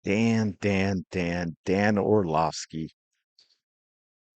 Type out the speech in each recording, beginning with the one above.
Dan Orlovsky.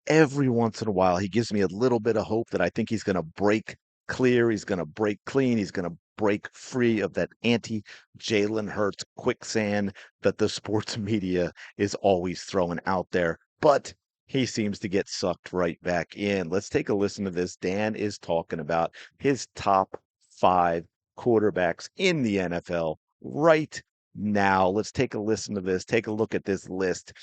Every once in a while, he gives me a little bit of hope that I think he's going to break clear. He's going to break clean. He's going to break free of that anti-Jalen Hurts quicksand that the sports media is always throwing out there. But he seems to get sucked right back in. Let's take a listen to this. Dan is talking about his top five quarterbacks in the NFL right now. Let's take a listen to this. Take a look at this list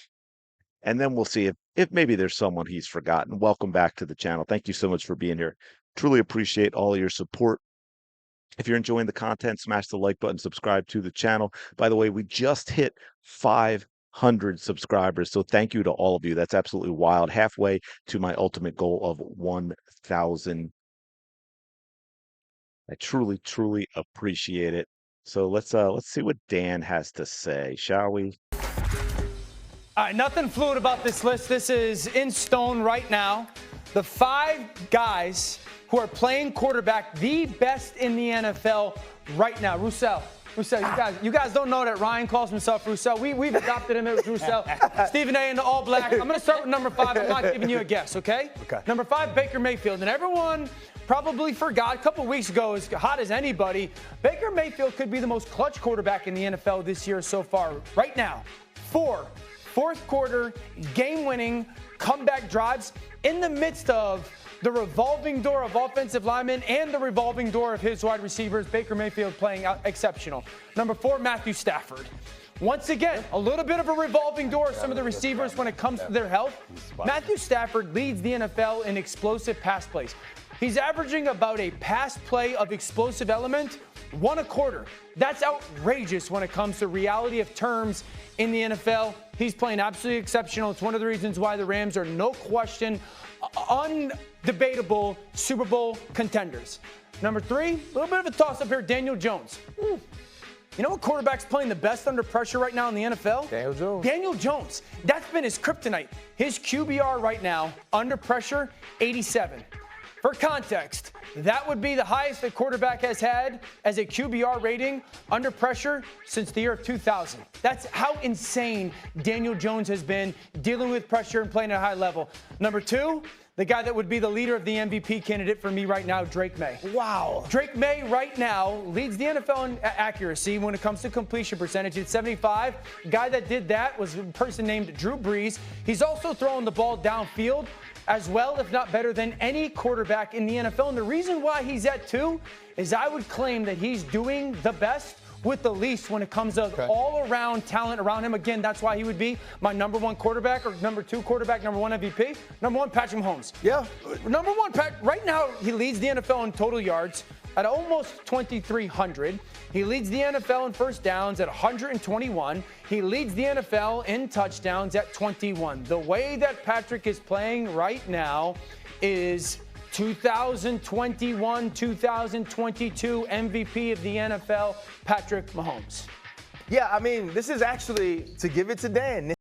and then we'll see if maybe there's someone he's forgotten. Welcome back to the channel. Thank you so much for being here. Truly appreciate all your support. If you're enjoying the content, smash the like button, subscribe to the channel. By the way, we just hit 500 subscribers, so thank you to all of you. That's absolutely wild. Halfway to my ultimate goal of 1,000. I truly appreciate it. So let's see what Dan has to say, shall we? All right, nothing fluid about this list. This is in stone right now. The 5 guys who are playing quarterback the best in the NFL right now. Roussel, you guys don't know that Ryan calls himself Roussel. We've adopted him as Roussel. Stephen A. in the all black. I'm going to start with number 5. I'm not giving you a guess, okay? Okay. Number 5, Baker Mayfield. And everyone probably forgot a couple weeks ago, as hot as anybody, Baker Mayfield could be the most clutch quarterback in the NFL this year so far. Right now, 4 fourth quarter, game-winning comeback drives in the midst of the revolving door of offensive linemen and the revolving door of his wide receivers. Baker Mayfield playing out exceptional. Number 4, Matthew Stafford. Once again, a little bit of a revolving door of some of the receivers when it comes to their health. Matthew Stafford leads the NFL in explosive pass plays. He's averaging about a pass play of explosive element, 1 a quarter. That's outrageous when it comes to reality of terms in the NFL. He's playing absolutely exceptional. It's one of the reasons why the Rams are, no question, undebatable Super Bowl contenders. Number 3, a little bit of a toss-up here, Daniel Jones. You know what quarterback's playing the best under pressure right now in the NFL? Daniel Jones. Daniel Jones. That's been his kryptonite. His QBR right now, under pressure, 87. For context, that would be the highest a quarterback has had as a QBR rating under pressure since the year of 2000. That's how insane Daniel Jones has been dealing with pressure and playing at a high level. Number 2, the guy that would be the leader of the MVP candidate for me right now, Drake May. Wow. Drake May right now leads the NFL in accuracy when it comes to completion percentage at 75. The guy that did that was a person named Drew Brees. He's also throwing the ball downfield as well, if not better, than any quarterback in the NFL. And the reason why he's at 2 is I would claim that he's doing the best with the least when it comes to all-around talent around him. Again, that's why he would be my number 1 quarterback or number 2 quarterback, number 1 MVP. Number 1, Patrick Mahomes. Yeah. Number 1, right now, he leads the NFL in total yards at almost 2,300. He leads the NFL in first downs at 121. He leads the NFL in touchdowns at 21. The way that Patrick is playing right now is 2021, 2022 MVP of the NFL, Patrick Mahomes. Yeah, I mean, this is actually to give it to Dan.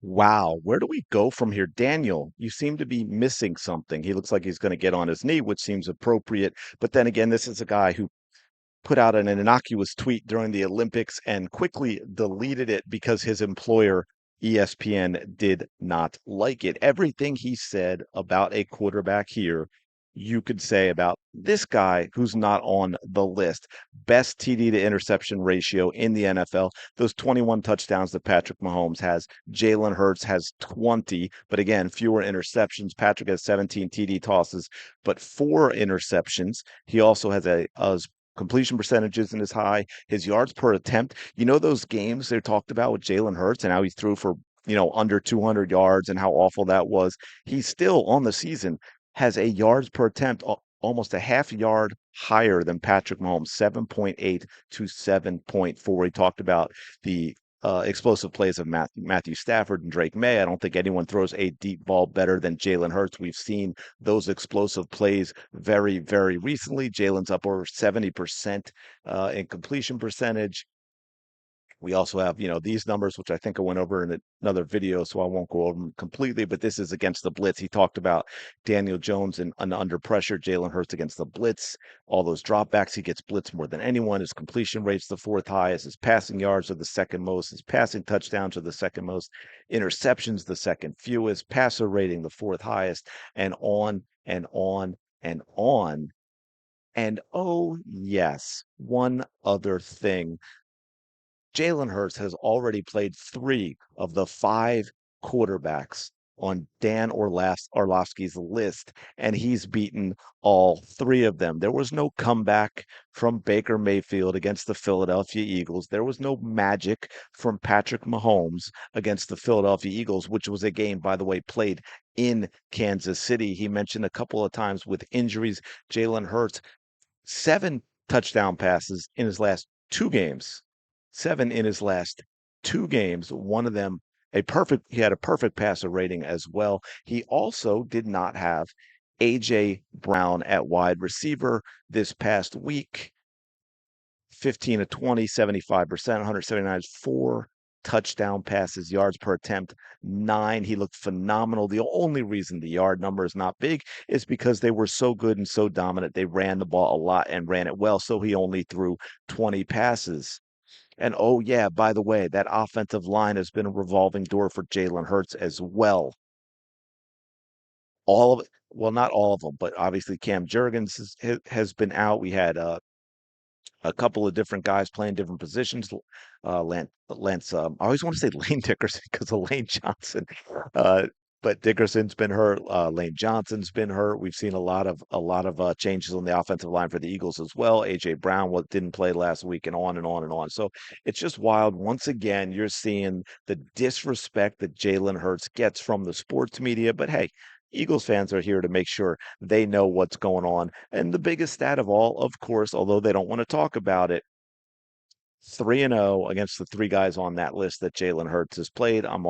Wow, where do we go from here? Daniel, you seem to be missing something. He looks like he's going to get on his knee, which seems appropriate. But then again, this is a guy who put out an innocuous tweet during the Olympics and quickly deleted it because his employer, ESPN, did not like it. Everything he said about a quarterback here, you could say about this guy who's not on the list. Best TD to interception ratio in the NFL. Those 21 touchdowns that Patrick Mahomes has. Jalen Hurts has 20, but again, fewer interceptions. Patrick has 17 TD tosses, but 4 interceptions. He also has a completion percentages in his high. His yards per attempt. You know those games they talked about with Jalen Hurts and how he threw for, under 200 yards and how awful that was. He's still on the season has a yards per attempt almost a half yard higher than Patrick Mahomes, 7.8 to 7.4. He talked about the explosive plays of Matthew Stafford and Drake May. I don't think anyone throws a deep ball better than Jalen Hurts. We've seen those explosive plays very, very recently. Jalen's up over 70% in completion percentage. We also have, these numbers, which I think I went over in another video, so I won't go over them completely, but this is against the blitz. He talked about Daniel Jones and under pressure, Jalen Hurts against the blitz, all those dropbacks. He gets blitzed more than anyone. His completion rate's the fourth highest. His passing yards are the second most. His passing touchdowns are the second most. Interceptions, the second fewest. Passer rating, the fourth highest, and on and on and on. And oh, yes, one other thing. Jalen Hurts has already played 3 of the 5 quarterbacks on Dan Orlovsky's list, and he's beaten all 3 of them. There was no comeback from Baker Mayfield against the Philadelphia Eagles. There was no magic from Patrick Mahomes against the Philadelphia Eagles, which was a game, by the way, played in Kansas City. He mentioned a couple of times with injuries, Jalen Hurts 7 touchdown passes in his last 2 games. 7 in his last 2 games. One of them he had a perfect passer rating as well. He also did not have AJ Brown at wide receiver this past week. 15 of 20, 75%, 179, 4 touchdown passes, yards per attempt, 9. He looked phenomenal. The only reason the yard number is not big is because they were so good and so dominant. They ran the ball a lot and ran it well, so he only threw 20 passes. And oh, yeah, by the way, that offensive line has been a revolving door for Jalen Hurts as well. All of it, well, not all of them, but obviously Cam Jurgens has been out. We had a couple of different guys playing different positions. I always want to say Lane Dickerson because of Lane Johnson. Uh, but Dickerson's been hurt. Lane Johnson's been hurt. We've seen a lot of changes on the offensive line for the Eagles as well. AJ Brown didn't play last week, and on and on and on. So it's just wild. Once again, you're seeing the disrespect that Jalen Hurts gets from the sports media. But hey, Eagles fans are here to make sure they know what's going on. And the biggest stat of all, of course, although they don't want to talk about it, 3-0 against the 3 guys on that list that Jalen Hurts has played. I'm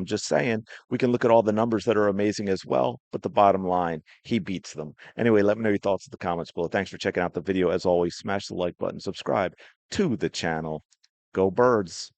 just saying we can look at all the numbers that are amazing as well, but the bottom line, he beats them. Anyway, let me know your thoughts in the comments below. Thanks for checking out the video. As always, smash the like button, subscribe to the channel. Go Birds.